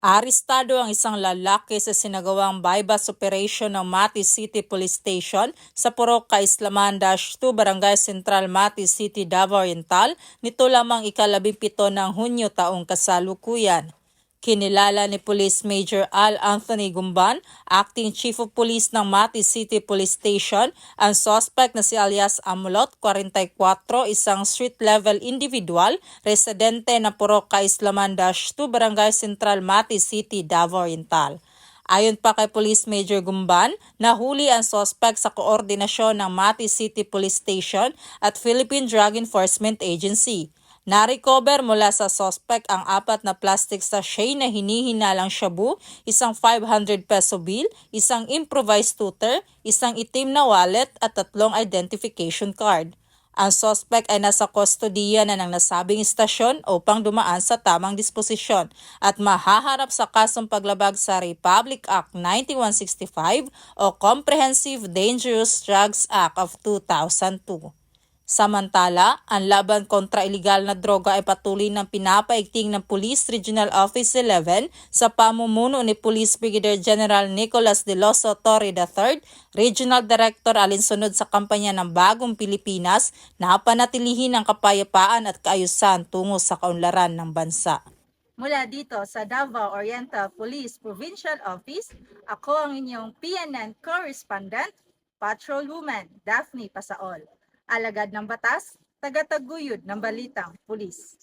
Arestado ang isang lalaki sa sinagawang bypass operation ng Mati City Police Station sa Purok Kaislaman 2 Barangay Central, Mati City, Davao Oriental nito lamang ika-17 ng Hunyo taong kasalukuyan. Kinilala ni Police Major Al Anthony Gumban, Acting Chief of Police ng Mati City Police Station, ang suspect na si alias Amulot, 44, isang street-level individual, residente na Purok Kaislaman 2 Barangay Central, Mati City, Davao Oriental. Ayon pa kay Police Major Gumban, nahuli ang suspect sa koordinasyon ng Mati City Police Station at Philippine Drug Enforcement Agency. Na-recover mula sa suspect ang 4 na plastic sachet na hinihinalang shabu, isang 500 peso bill, isang improvised tutor, isang itim na wallet at 3 identification card. Ang suspect ay nasa kustodiya na ng nasabing istasyon upang dumaan sa tamang disposisyon at mahaharap sa kasong paglabag sa Republic Act 9165 o Comprehensive Dangerous Drugs Act of 2002. Samantala, ang laban kontra ilegal na droga ay patuloy ng pinapaigting ng Police Regional Office 11 sa pamumuno ni Police Brigadier General Nicolas De Loso Torre III, Regional Director alinsunod sa kampanya ng Bagong Pilipinas na panatilihin ang kapayapaan at kaayusan tungo sa kaunlaran ng bansa. Mula dito sa Davao Oriental Police Provincial Office, ako ang inyong PNN Correspondent, Patrolwoman Daphne Pasaol. Alagad ng batas, tagataguyod ng balitang pulis.